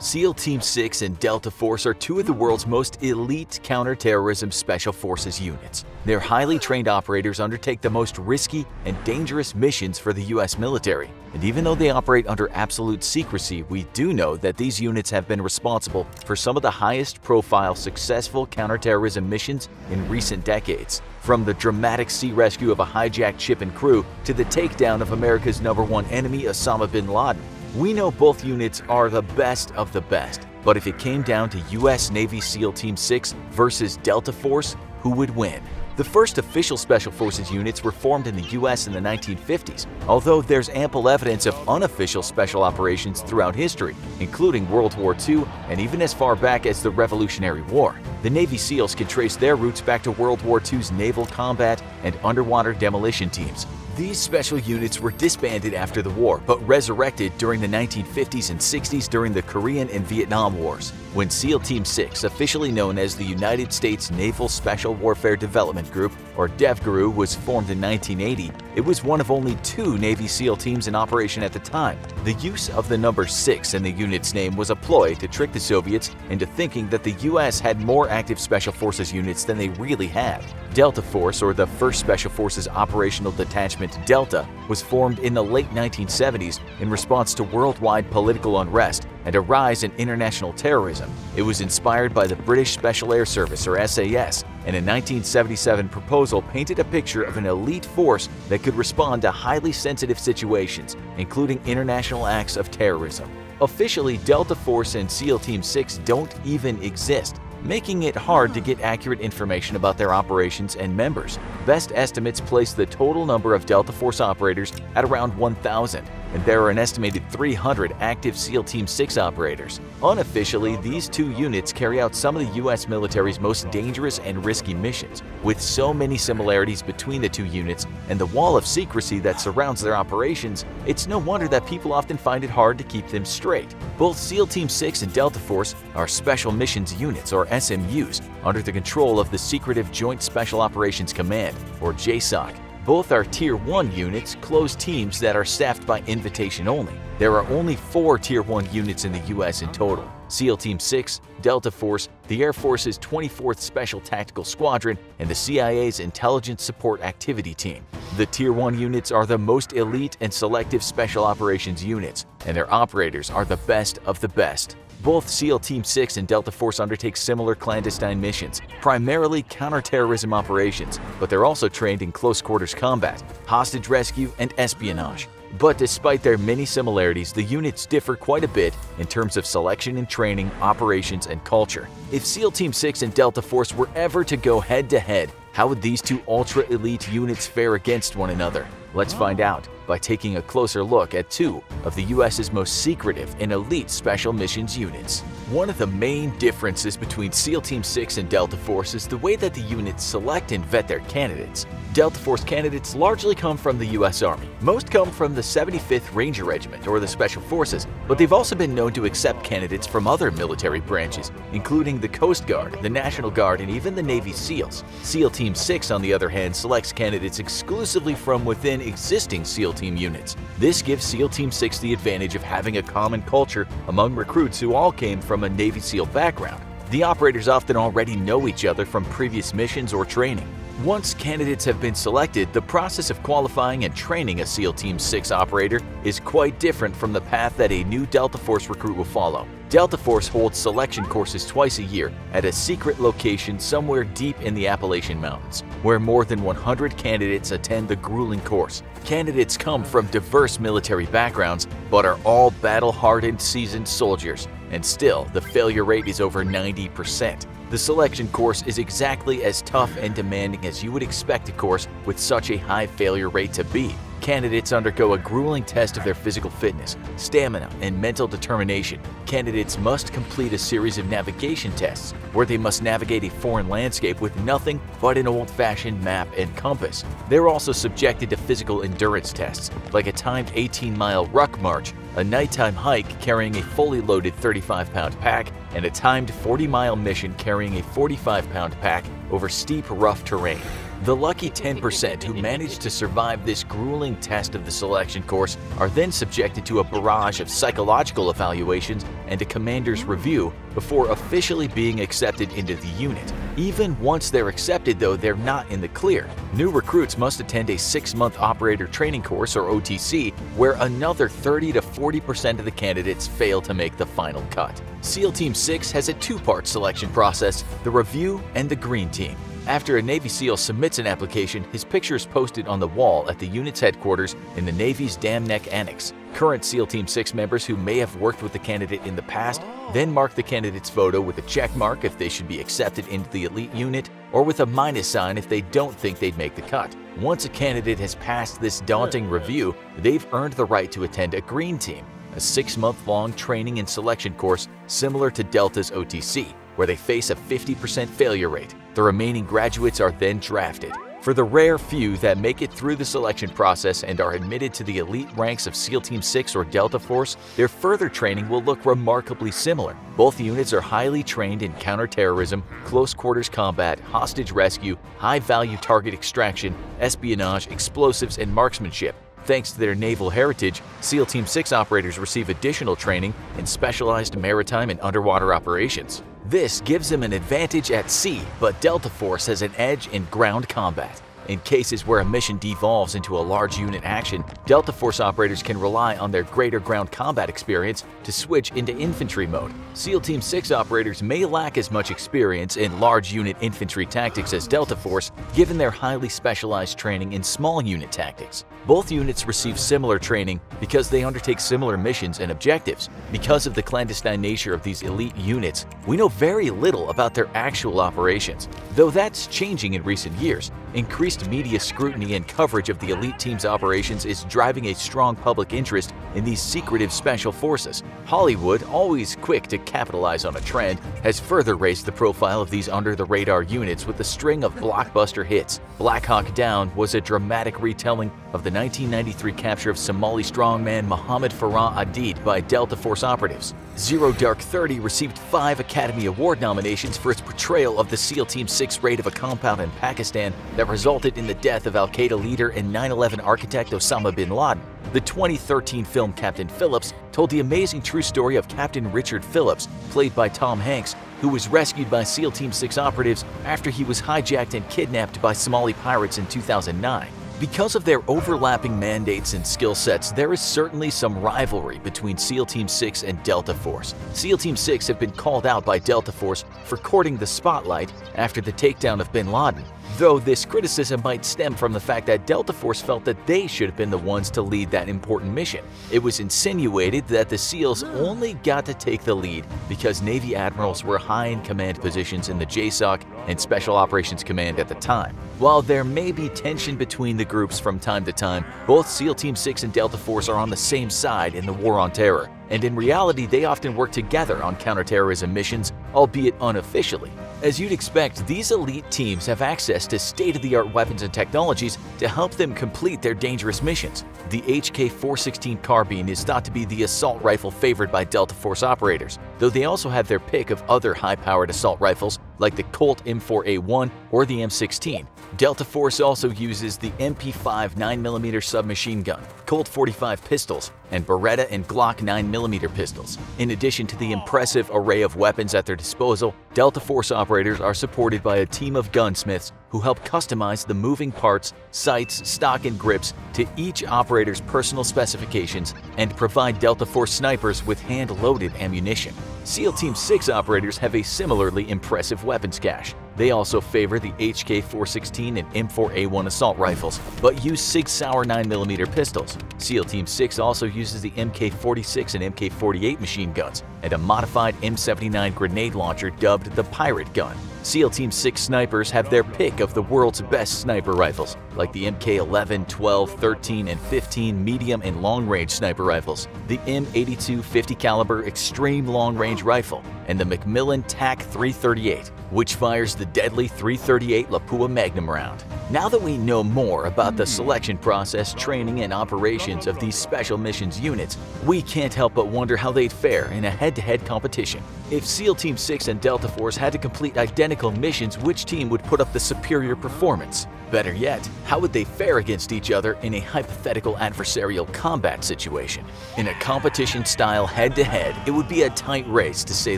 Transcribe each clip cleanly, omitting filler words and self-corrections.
SEAL Team 6 and Delta Force are two of the world's most elite counterterrorism special forces units. Their highly trained operators undertake the most risky and dangerous missions for the US military. And even though they operate under absolute secrecy, we do know that these units have been responsible for some of the highest profile successful counterterrorism missions in recent decades. From the dramatic sea rescue of a hijacked ship and crew to the takedown of America's #1 enemy, Osama bin Laden. We know both units are the best of the best, but if it came down to US Navy SEAL Team 6 versus Delta Force, who would win? The first official Special Forces units were formed in the US in the 1950s, although there's ample evidence of unofficial special operations throughout history, including World War II and even as far back as the Revolutionary War. The Navy SEALs can trace their roots back to World War II's naval combat and underwater demolition teams. These special units were disbanded after the war, but resurrected during the 1950s and 60s during the Korean and Vietnam Wars. When SEAL Team 6, officially known as the United States Naval Special Warfare Development Group, or DEVGRU, was formed in 1980, it was one of only 2 Navy SEAL teams in operation at the time. The use of the number 6 in the unit's name was a ploy to trick the Soviets into thinking that the US had more active Special Forces units than they really had. Delta Force, or the 1st Special Forces Operational Detachment Delta, was formed in the late 1970s in response to worldwide political unrest and a rise in international terrorism. It was inspired by the British Special Air Service, or SAS, and a 1977 proposal painted a picture of an elite force that could respond to highly sensitive situations, including international acts of terrorism. Officially, Delta Force and SEAL Team 6 don't even exist, making it hard to get accurate information about their operations and members. Best estimates place the total number of Delta Force operators at around 1,000, and there are an estimated 300 active SEAL Team 6 operators. Unofficially, these 2 units carry out some of the US military's most dangerous and risky missions. With so many similarities between the 2 units and the wall of secrecy that surrounds their operations, it's no wonder that people often find it hard to keep them straight. Both SEAL Team 6 and Delta Force are Special Missions Units, or SMUs, under the control of the Secretive Joint Special Operations Command, or JSOC. Both are Tier 1 units, closed teams that are staffed by invitation only. There are only 4 Tier 1 units in the US in total: SEAL Team 6, Delta Force, the Air Force's 24th Special Tactical Squadron, and the CIA's Intelligence Support Activity Team. The Tier 1 units are the most elite and selective special operations units, and their operators are the best of the best. Both SEAL Team 6 and Delta Force undertake similar clandestine missions, primarily counterterrorism operations, but they're also trained in close-quarters combat, hostage rescue, and espionage. But despite their many similarities, the units differ quite a bit in terms of selection and training, operations, and culture. If SEAL Team 6 and Delta Force were ever to go head-to-head, how would these 2 ultra-elite units fare against one another? Let's find out by taking a closer look at 2 of the US's most secretive and elite special missions units. One of the main differences between SEAL Team 6 and Delta Force is the way that the units select and vet their candidates. Delta Force candidates largely come from the US Army. Most come from the 75th Ranger Regiment, or the Special Forces, but they've also been known to accept candidates from other military branches, including the Coast Guard, the National Guard, and even the Navy SEALs. SEAL Team 6, on the other hand, selects candidates exclusively from within existing SEAL Team units. This gives SEAL Team 6 the advantage of having a common culture among recruits who all came from a Navy SEAL background. The operators often already know each other from previous missions or training. Once candidates have been selected, the process of qualifying and training a SEAL Team 6 operator is quite different from the path that a new Delta Force recruit will follow. Delta Force holds selection courses twice a year at a secret location somewhere deep in the Appalachian Mountains, where more than 100 candidates attend the grueling course. Candidates come from diverse military backgrounds, but are all battle-hardened, seasoned soldiers, and still, the failure rate is over 90%. The selection course is exactly as tough and demanding as you would expect a course with such a high failure rate to be. Candidates undergo a grueling test of their physical fitness, stamina, and mental determination. Candidates must complete a series of navigation tests where they must navigate a foreign landscape with nothing but an old-fashioned map and compass. They're also subjected to physical endurance tests, like a timed 18-mile ruck march, a nighttime hike carrying a fully loaded 35-pound pack, and a timed 40-mile mission carrying a 45-pound pack over steep, rough terrain. The lucky 10% who manage to survive this grueling test of the selection course are then subjected to a barrage of psychological evaluations and a commander's review before officially being accepted into the unit. Even once they're accepted, though, they're not in the clear. New recruits must attend a 6-month operator training course, or OTC, where another 30 to 40% of the candidates fail to make the final cut. SEAL Team 6 has a 2-part selection process: the review and the green team. After a Navy SEAL submits an application, his picture is posted on the wall at the unit's headquarters in the Navy's Dam Neck Annex. Current SEAL Team 6 members who may have worked with the candidate in the past then mark the candidate's photo with a check mark if they should be accepted into the elite unit, or with a minus sign if they don't think they'd make the cut. Once a candidate has passed this daunting review, they've earned the right to attend a green team, a 6-month-long training and selection course similar to Delta's OTC, where they face a 50% failure rate. The remaining graduates are then drafted. For the rare few that make it through the selection process and are admitted to the elite ranks of SEAL Team 6 or Delta Force, their further training will look remarkably similar. Both units are highly trained in counterterrorism, close quarters combat, hostage rescue, high-value target extraction, espionage, explosives, and marksmanship. Thanks to their naval heritage, SEAL Team 6 operators receive additional training in specialized maritime and underwater operations. This gives them an advantage at sea, but Delta Force has an edge in ground combat. In cases where a mission devolves into a large unit action, Delta Force operators can rely on their greater ground combat experience to switch into infantry mode. SEAL Team 6 operators may lack as much experience in large unit infantry tactics as Delta Force, given their highly specialized training in small unit tactics. Both units receive similar training because they undertake similar missions and objectives. Because of the clandestine nature of these elite units, we know very little about their actual operations, though that's changing in recent years. Increased media scrutiny and coverage of the elite team's operations is driving a strong public interest in these secretive special forces. Hollywood, always quick to capitalize on a trend, has further raised the profile of these under-the-radar units with a string of blockbuster hits. Black Hawk Down was a dramatic retelling of the 1993 capture of Somali strongman Mohammed Farah Aidid by Delta Force operatives. Zero Dark 30 received 5 Academy Award nominations for its portrayal of the SEAL Team 6 raid of a compound in Pakistan that resulted in the death of Al-Qaeda leader and 9/11 architect Osama bin Laden. The 2013 film Captain Phillips told the amazing true story of Captain Richard Phillips, played by Tom Hanks, who was rescued by SEAL Team 6 operatives after he was hijacked and kidnapped by Somali pirates in 2009. Because of their overlapping mandates and skill sets, there is certainly some rivalry between SEAL Team 6 and Delta Force. SEAL Team 6 have been called out by Delta Force for courting the spotlight after the takedown of bin Laden, though this criticism might stem from the fact that Delta Force felt that they should have been the ones to lead that important mission. It was insinuated that the SEALs only got to take the lead because Navy admirals were high in command positions in the JSOC and Special Operations Command at the time. While there may be tension between the groups from time to time, both SEAL Team 6 and Delta Force are on the same side in the war on terror, and in reality they often work together on counterterrorism missions, albeit unofficially. As you'd expect, these elite teams have access to state-of-the-art weapons and technologies to help them complete their dangerous missions. The HK-416 carbine is thought to be the assault rifle favored by Delta Force operators, though they also have their pick of other high-powered assault rifles like the Colt M4A1 or the M16. Delta Force also uses the MP5 9mm submachine gun, Colt 45 pistols, and Beretta and Glock 9mm pistols. In addition to the impressive array of weapons at their disposal, Delta Force operators are supported by a team of gunsmiths who help customize the moving parts, sights, stock, and grips to each operator's personal specifications and provide Delta Force snipers with hand-loaded ammunition. SEAL Team 6 operators have a similarly impressive weapons cache. They also favor the HK-416 and M4A1 assault rifles, but use Sig Sauer 9mm pistols. SEAL Team 6 also uses the MK-46 and MK-48 machine guns, and a modified M79 grenade launcher dubbed the Pirate Gun. SEAL Team 6 snipers have their pick of the world's best sniper rifles, like the MK-11, 12, 13, and 15 medium and long-range sniper rifles, the M82 50 caliber extreme long-range rifle, and the Macmillan TAC-338, which fires the deadly 338 Lapua Magnum round. Now that we know more about the selection process, training, and operations of these special missions units, we can't help but wonder how they'd fare in a head-to-head competition. If SEAL Team 6 and Delta Force had to complete identical identical missions, which team would put up the superior performance? Better yet, how would they fare against each other in a hypothetical adversarial combat situation? In a competition-style head-to-head, it would be a tight race to say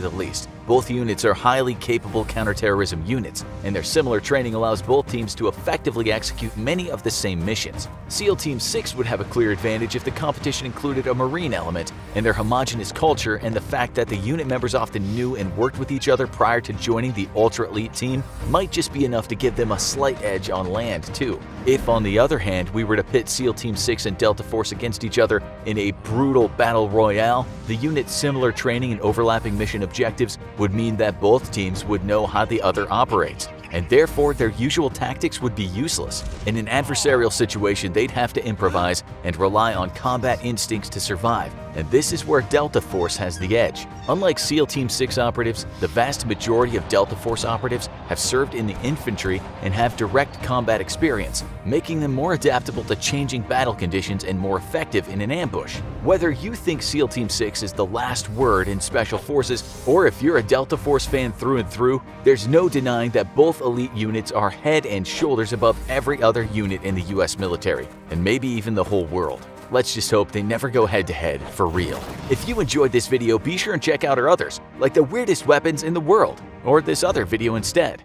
the least. Both units are highly capable counterterrorism units, and their similar training allows both teams to effectively execute many of the same missions. SEAL Team 6 would have a clear advantage if the competition included a Marine element, and their homogeneous culture and the fact that the unit members often knew and worked with each other prior to joining the ultra-elite team might just be enough to give them a slight edge on land too. If, on the other hand, we were to pit SEAL Team 6 and Delta Force against each other in a brutal battle royale, the unit's similar training and overlapping mission objectives would mean that both teams would know how the other operates, and therefore their usual tactics would be useless. In an adversarial situation, they'd have to improvise and rely on combat instincts to survive, and this is where Delta Force has the edge. Unlike SEAL Team 6 operatives, the vast majority of Delta Force operatives have served in the infantry and have direct combat experience, making them more adaptable to changing battle conditions and more effective in an ambush. Whether you think SEAL Team 6 is the last word in Special Forces, or if you're a Delta Force fan through and through, there's no denying that both elite units are head and shoulders above every other unit in the US military, and maybe even the whole world. Let's just hope they never go head-to-head for real. If you enjoyed this video, be sure and check out our others, like the weirdest weapons in the world, or this other video instead.